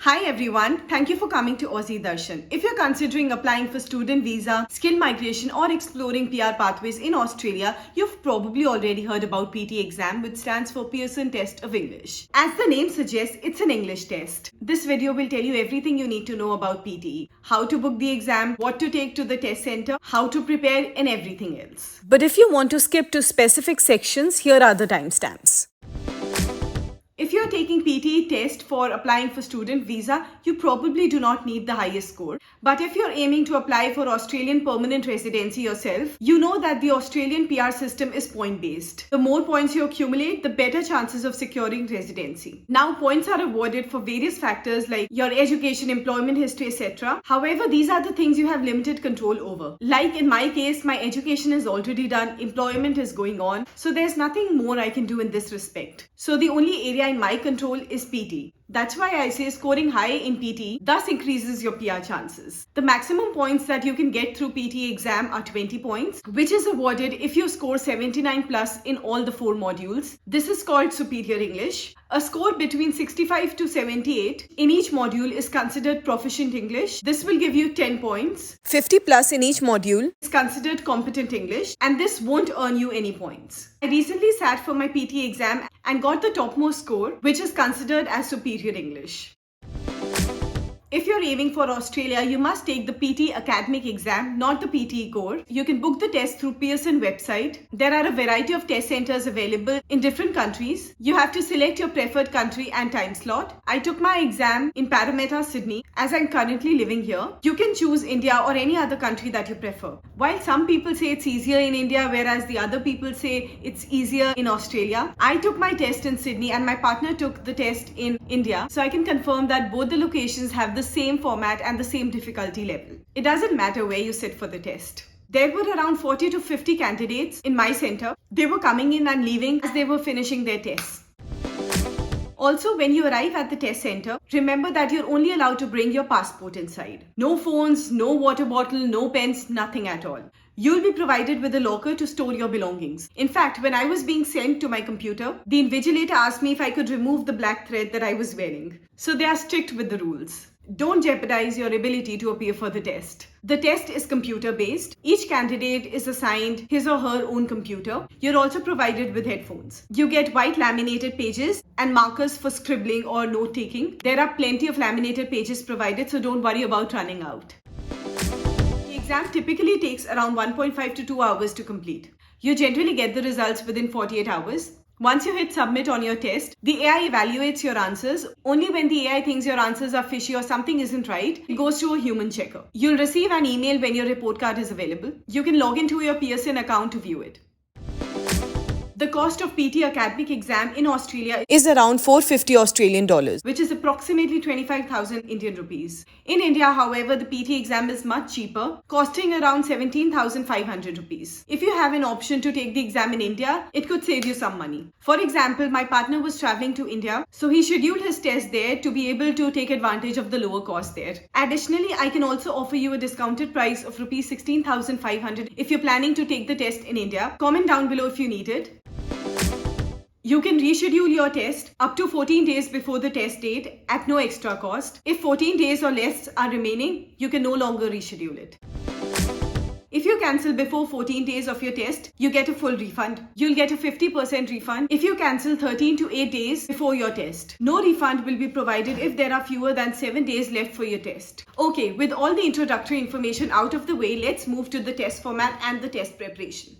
Hi everyone, thank you for coming to Aussie Darshan. If you're considering applying for student visa, skill migration or exploring PR pathways in Australia, you've probably already heard about PT exam, which stands for Pearson Test of English. As the name suggests, it's an English test. This video will tell you everything you need to know about PT, how to book the exam, what to take to the test center, how to prepare and everything else. But if you want to skip to specific sections, here are the timestamps. If you're taking PTE test for applying for student visa, you probably do not need the highest score. But if you're aiming to apply for Australian permanent residency yourself, you know that the Australian PR system is point-based. The more points you accumulate, the better chances of securing residency. Now, points are awarded for various factors like your education, employment history, etc. However, these are the things you have limited control over. Like in my case, my education is already done, employment is going on, so there's nothing more I can do in this respect. So the only area in my control is PT. That's why I say scoring high in PT thus increases your PR chances. The maximum points that you can get through PT exam are 20 points, which is awarded if you score 79 plus in all the 4 modules. This is called Superior English. A score between 65 to 78 in each module is considered Proficient English. This will give you 10 points. 50 plus in each module is considered Competent English, and this won't earn you any points. I recently sat for my PT exam and got the topmost score, which is considered as Superior English. If you're aiming for Australia, you must take the PT academic exam, not the PTE core. You can book the test through Pearson website. There are a variety of test centers available in different countries. You have to select your preferred country and time slot. I took my exam in Parramatta, Sydney, as I'm currently living here. You can choose India or any other country that you prefer. While some people say it's easier in India, whereas the other people say it's easier in Australia, I took my test in Sydney and my partner took the test in India. So I can confirm that both the locations have the same format and the same difficulty level. It doesn't matter where you sit for the test. There were around 40 to 50 candidates in my center. They were coming in and leaving as they were finishing their tests. Also, when you arrive at the test center, remember that you're only allowed to bring your passport inside. No phones, no water bottle, no pens, nothing at all. You'll be provided with a locker to store your belongings. In fact, when I was being sent to my computer, the invigilator asked me if I could remove the black thread that I was wearing. So they are strict with the rules. Don't jeopardize your ability to appear for the test. The test is computer-based. Each candidate is assigned his or her own computer. You're also provided with headphones. You get white laminated pages and markers for scribbling or note-taking. There are plenty of laminated pages provided, so don't worry about running out. The exam typically takes around 1.5 to 2 hours to complete. You generally get the results within 48 hours. Once you hit submit on your test, the AI evaluates your answers. Only when the AI thinks your answers are fishy or something isn't right, it goes to a human checker. You'll receive an email when your report card is available. You can log into your Pearson account to view it. The cost of PT academic exam in Australia is around 450 Australian dollars, which is approximately 25,000 Indian rupees. In India, however, the PT exam is much cheaper, costing around 17,500 rupees. If you have an option to take the exam in India, it could save you some money. For example, my partner was traveling to India, so he scheduled his test there to be able to take advantage of the lower cost there. Additionally, I can also offer you a discounted price of rupees 16,500 if you're planning to take the test in India. Comment down below if you need it. You can reschedule your test up to 14 days before the test date at no extra cost. If 14 days or less are remaining, you can no longer reschedule it. If you cancel before 14 days of your test, you get a full refund. You'll get a 50% refund if you cancel 13 to 8 days before your test. No refund will be provided if there are fewer than 7 days left for your test. Okay, with all the introductory information out of the way, let's move to the test format and the test preparation.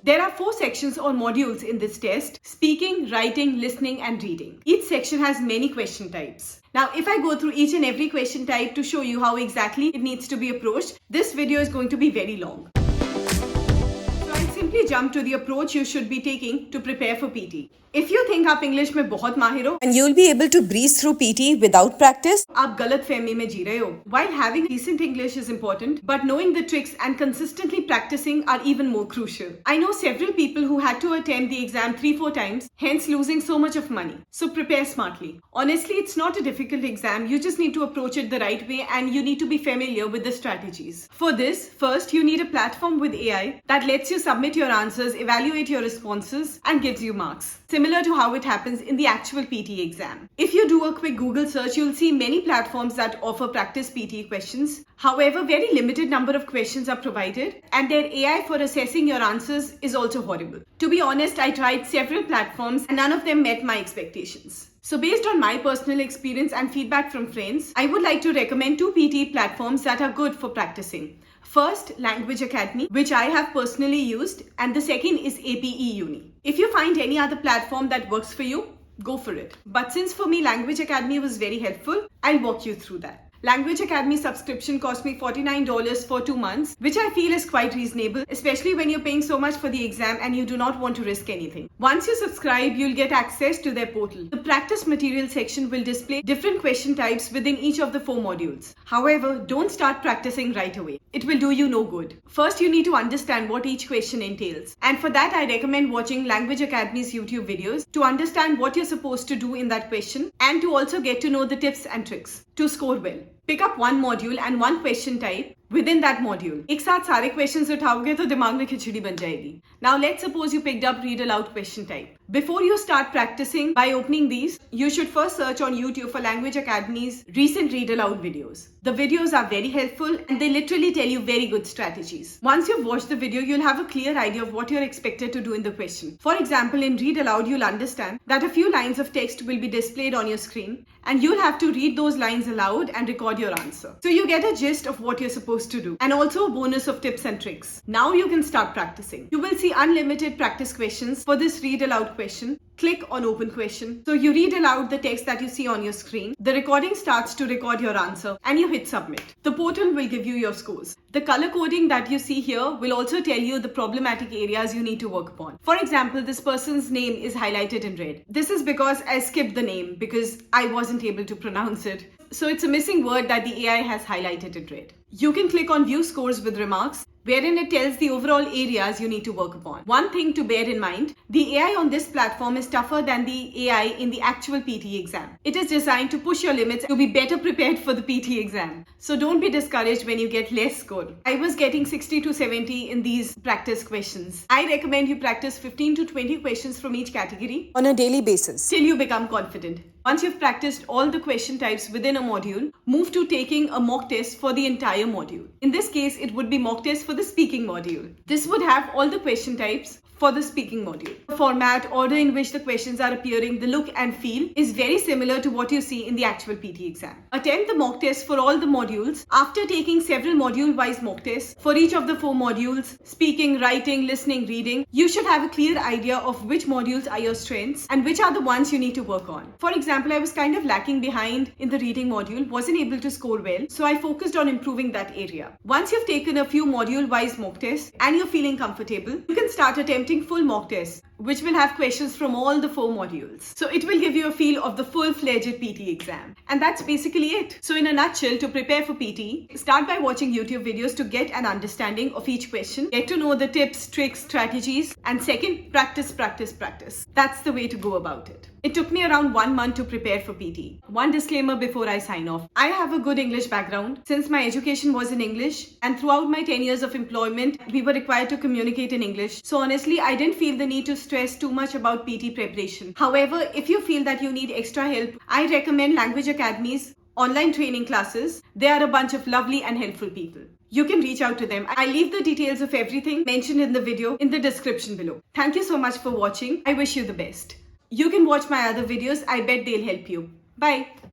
There are 4 sections or modules in this test: speaking, writing, listening, and reading. Each section has many question types. Now, if I go through each and every question type to show you how exactly it needs to be approached, this video is going to be very long. So I'll simply jump to the approach you should be taking to prepare for PT. If you think आप English में बहुत माहिर हो and you'll be able to breeze through PT without practice, आप गलत फहमी में जी रहे हो. While having decent English is important, but knowing the tricks and consistently practicing are even more crucial. I know several people who had to attempt the exam 3-4 times, hence losing so much of money. So prepare smartly. Honestly, it's not a difficult exam. You just need to approach it the right way and you need to be familiar with the strategies. For this, first you need a platform with AI that lets you submit your answers, evaluate your responses, and gives you marks. similar to how it happens in the actual PT exam. If you do a quick Google search, you'll see many platforms that offer practice PT questions. However, very limited number of questions are provided, and their AI for assessing your answers is also horrible. To be honest, I tried several platforms and none of them met my expectations. So based on my personal experience and feedback from friends, I would like to recommend two PT platforms that are good for practicing. First, Language Academy, which I have personally used, and the second is APE Uni. If you find any other platform that works for you, go for it. But since for me Language Academy was very helpful, I'll walk you through that. Language Academy subscription cost me $49 for 2 months, which I feel is quite reasonable, especially when you're paying so much for the exam and you do not want to risk anything. Once you subscribe, you'll get access to their portal. The practice material section will display different question types within each of the 4 modules. However, don't start practicing right away. It will do you no good. First, you need to understand what each question entails. And for that, I recommend watching Language Academy's YouTube videos to understand what you're supposed to do in that question and to also get to know the tips and tricks to score well. Pick up one module and one question type within that module. एक साथ सारे questions उठाओगे तो दिमाग में खिचड़ी बन जाएगी. Now let's suppose you picked up read aloud question type. Before you start practicing by opening these, you should first search on YouTube for Language Academy's recent read aloud videos. The videos are very helpful and they literally tell you very good strategies. Once you've watched the video, you'll have a clear idea of what you're expected to do in the question. For example, in read aloud, you'll understand that a few lines of text will be displayed on your screen and you'll have to read those lines aloud and record your answer. So you get a gist of what you're supposed to do and also a bonus of tips and tricks. Now you can start practicing. You will see unlimited practice questions for this read aloud question. Click on open question. So you read aloud the text that you see on your screen. The recording starts to record your answer and you hit submit. The portal will give you your scores. The color coding that you see here will also tell you the problematic areas you need to work upon. For example, this person's name is highlighted in red. This is because I skipped the name because I wasn't able to pronounce it. So it's a missing word that the AI has highlighted in red. You can click on view scores with remarks, wherein it tells the overall areas you need to work upon. One thing to bear in mind, the AI on this platform is tougher than the AI in the actual PT exam. It is designed to push your limits to be better prepared for the PT exam. So don't be discouraged when you get less score. I was getting 60 to 70 in these practice questions. I recommend you practice 15 to 20 questions from each category on a daily basis till you become confident. Once you've practiced all the question types within a module, move to taking a mock test for the entire module. In this case, it would be mock test for the speaking module. This would have all the question types for the speaking module. The format, order in which the questions are appearing, the look and feel is very similar to what you see in the actual PT exam. Attempt the mock test for all the modules. After taking several module-wise mock tests for each of the 4 modules, speaking, writing, listening, reading, you should have a clear idea of which modules are your strengths and which are the ones you need to work on. For example, I was kind of lacking behind in the reading module, wasn't able to score well, so I focused on improving that area. Once you've taken a few module-wise mock tests and you're feeling comfortable, you can start attempting full mock tests, which will have questions from all the 4 modules. So it will give you a feel of the full-fledged PT exam. And that's basically it. So in a nutshell, to prepare for PT, start by watching YouTube videos to get an understanding of each question, get to know the tips, tricks, strategies, and second, practice, practice, practice. That's the way to go about it. It took me around 1 month to prepare for PT. One disclaimer before I sign off. I have a good English background since my education was in English and throughout my 10 years of employment, we were required to communicate in English. So honestly, I didn't feel the need to stress too much about PT preparation. However, if you feel that you need extra help, I recommend Language Academy's online training classes. They are a bunch of lovely and helpful people. You can reach out to them. I'll leave the details of everything mentioned in the video in the description below. Thank you so much for watching. I wish you the best. You can watch my other videos. I bet they'll help you. Bye.